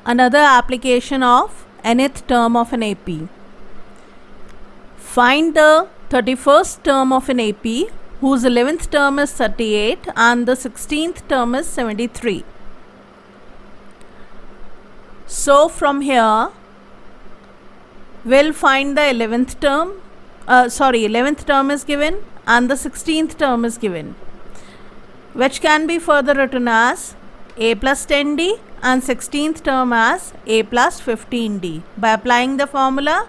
Another application of nth term of an AP. Find the 31st term of an AP whose 11th term is 38 and the 16th term is 73. So from here we'll find the 11th term, 11th term is given and the 16th term is given, which can be further written as a plus 10d and 16th term as a plus 15d by applying the formula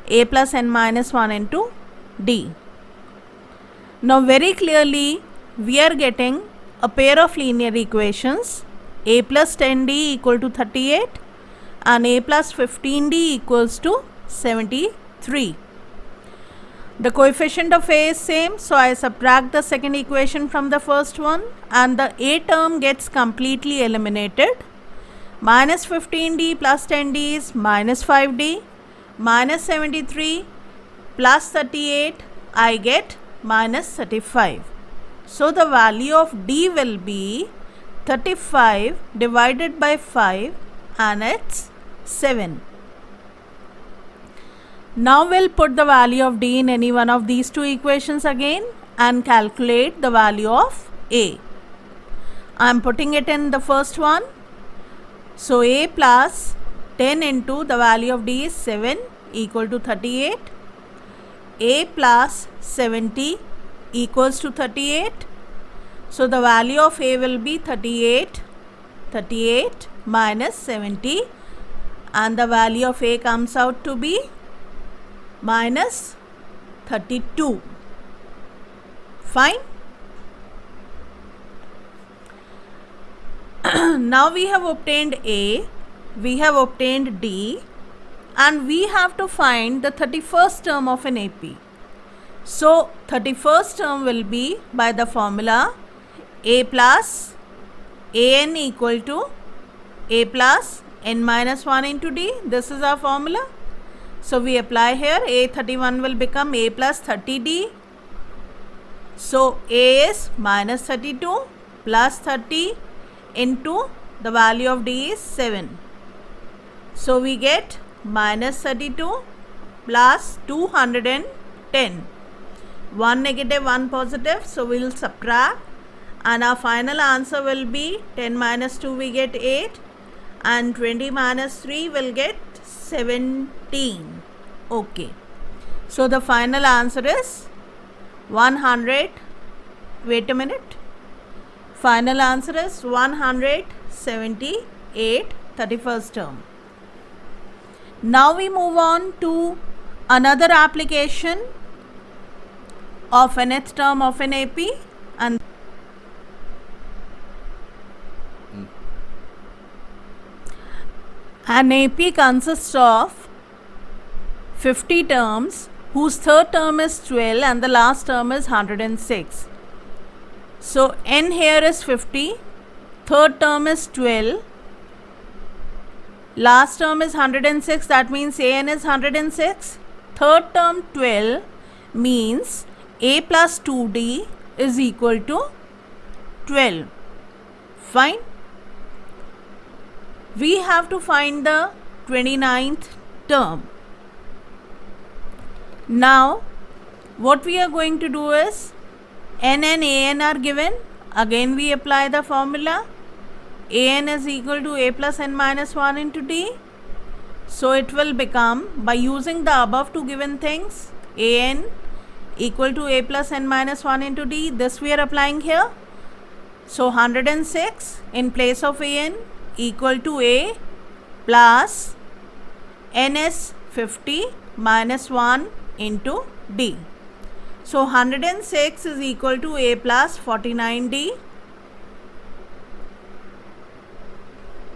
a plus n minus 1 into d. Now very clearly we are getting a pair of linear equations, a plus 10d equal to 38 and a plus 15d equals to 73. The coefficient of a is same, so I subtract the second equation from the first one and the a term gets completely eliminated. Minus 15d plus 10d is minus 5d, minus 73 plus 38 I get minus 35. So the value of d will be 35 divided by 5 and it's 7. Now we'll put the value of d in any one of these two equations again and calculate the value of a. I am putting it in the first one. So a plus 10 into the value of d is 7 equal to 38. A plus 70 equals to 38. So the value of a will be 38 minus 70 and the value of a comes out to be minus 32. Fine. Now we have obtained a, we have obtained d, and we have to find the 31st term of an AP. So 31st term will be by the formula a plus an equal to a plus n minus 1 into d. This is our formula. So we apply here, a31 will become a plus 30d. So a is minus 32 plus 30 into the value of d is 7. So we get minus 32 plus 210. 1 negative, 1 positive. So we will subtract and our final answer will be 10 minus 2 we get 8 and 20 minus 3 will get 17. Okay. So the final answer is 100. Wait a minute. Final answer is 178, 31st term. Now we move on to another application of nth term of an AP, and an AP consists of 50 terms whose third term is 12 and the last term is 106. So n here is 50, third term is 12, last term is 106, that means an is 106. Third term 12 means a plus 2d is equal to 12. Fine. We have to find the 29th term. Now what we are going to do is n and an are given. Again we apply the formula. An is equal to a plus n minus 1 into d. So it will become, by using the above two given things, an equal to a plus n minus 1 into d. This we are applying here. So 106 in place of an equal to a plus n is 50 minus 1 into d. So 106 is equal to a plus 49d.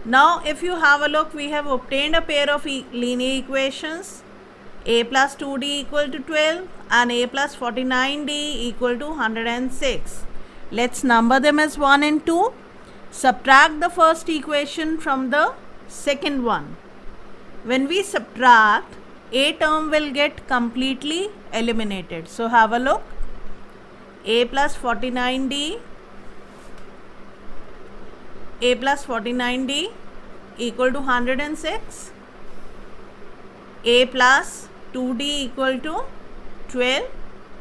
Now if you have a look, we have obtained a pair of linear equations, a plus 2d equal to 12 and a plus 49d equal to 106. Let's number them as 1 and 2. Subtract the first equation from the second one. When we subtract, a term will get completely eliminated. So have a look. A plus 49d equal to 106. A plus 2D equal to 12.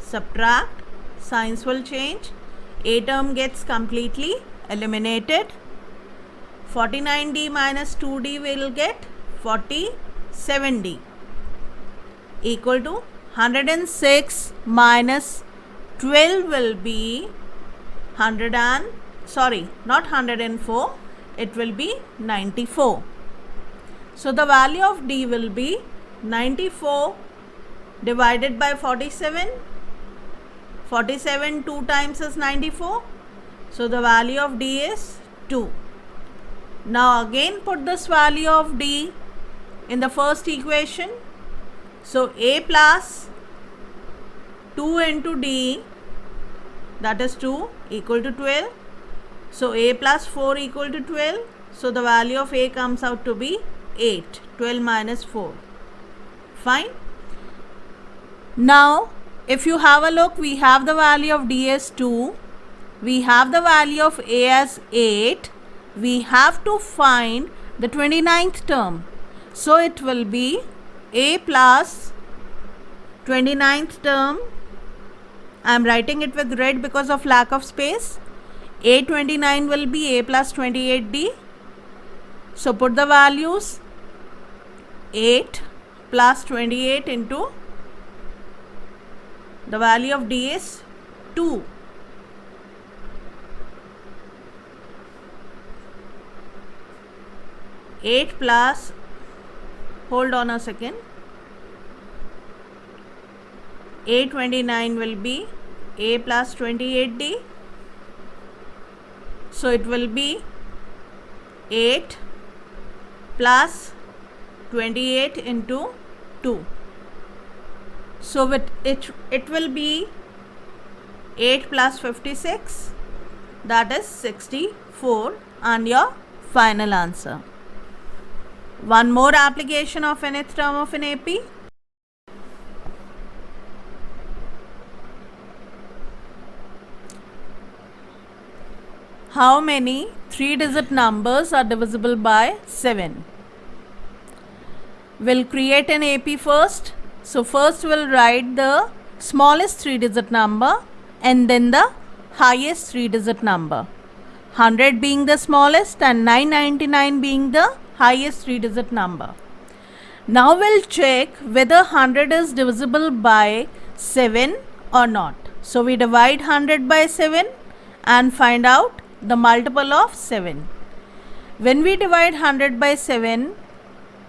Subtract. Signs will change. A term gets completely eliminated. 49D minus 2D will get 47D equal to 106 minus 12 will be 104, it will be 94. So the value of D will be 94 divided by 47. 47 2 times is 94. So the value of D is 2. Now again put this value of D in the first equation. So A plus 2 into D, that is 2, equal to 12. So A plus 4 equal to 12. So the value of A comes out to be 8. 12 minus 4. Fine. Now if you have a look, we have the value of D as 2. We have the value of A as 8. We have to find the 29th term. So it will be A plus 29th term. I am writing it with red because of lack of space. A29 will be A plus 28D. So put the values. 8 plus 28 into the value of D is 2. Eight plus, hold on a second, A29 will be A plus 28D. So it will be 8 plus 28 into 2. So it will be 8 plus 56, that is 64, and your final answer. One more application of nth term of an AP. How many 3-digit numbers are divisible by 7? We'll create an AP first. So first we'll write the smallest 3-digit number and then the highest 3-digit number. 100 being the smallest and 999 being the highest 3-digit number. Now we'll check whether 100 is divisible by 7 or not. So we divide 100 by 7 and find out the multiple of 7. When we divide 100 by 7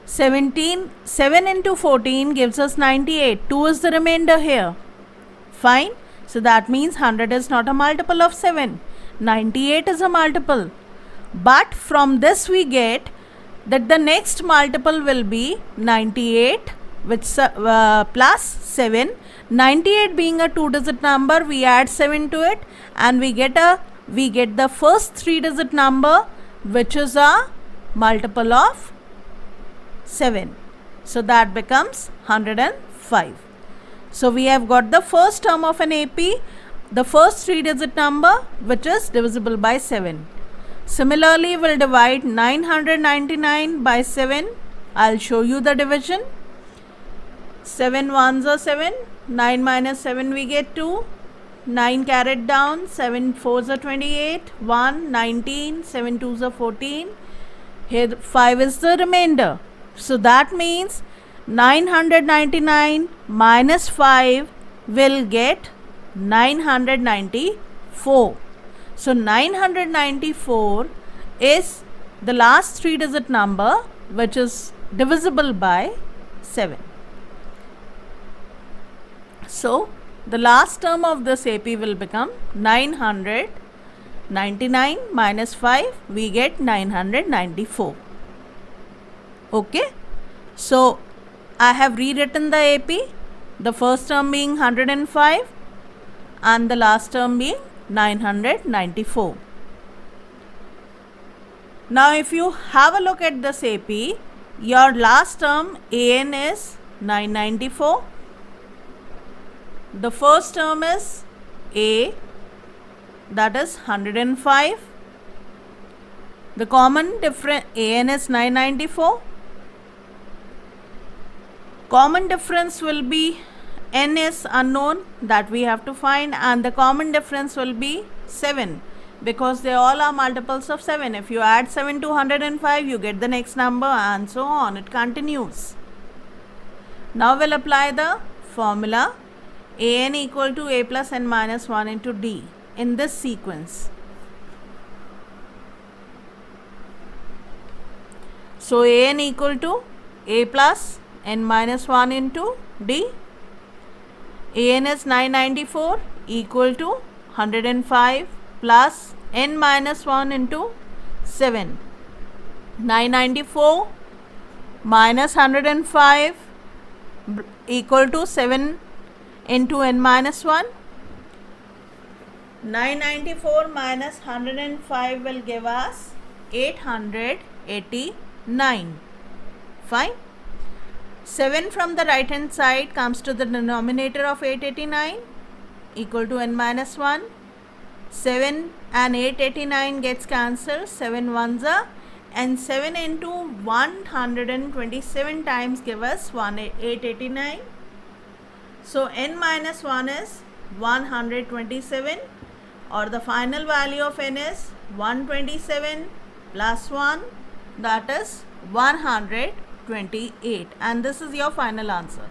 into 14 gives us 98. 2 is the remainder here. Fine. So that means 100 is not a multiple of 7. 98 is a multiple. But from this we get that the next multiple will be 98 which plus 7. 98 being a 2-digit number, we add 7 to it and we get the first 3-digit number which is a multiple of 7. So that becomes 105. So we have got the first term of an AP, the first 3-digit number which is divisible by 7. Similarly, we'll divide 999 by 7. I'll show you the division. 7 ones are 7. 9 minus 7 we get 2. 9 carried down. 7 fours are 28. 1, 19. 7 twos are 14. Here 5 is the remainder. So that means 999 minus 5 will get 994. So 994 is the last 3-digit number which is divisible by 7. So the last term of this AP will become 999 minus 5, we get 994. Okay. So I have rewritten the AP, the first term being 105 and the last term being 994. Now if you have a look at this AP, your last term AN is 994. The first term is A, that is 105. The common difference, an is 994. Common difference will be, n is unknown, that we have to find, and the common difference will be 7, because they all are multiples of 7. If you add 7 to 105, you get the next number, and so on. It continues. Now we'll apply the formula an equal to a plus n minus 1 into d in this sequence. So an equal to a plus n minus 1 into d. An is 994 equal to 105 plus n minus 1 into 7. 994 minus 105 equal to 7 into n minus 1. 994 minus 105 will give us 889. Fine. 7 from the right hand side comes to the denominator of 889 equal to n minus 1. 7 and 889 gets cancelled. 7 ones are, and 7 into 127 times give us 889. So n minus 1 is 127, or the final value of n is 127 plus 1, that is 128, and this is your final answer.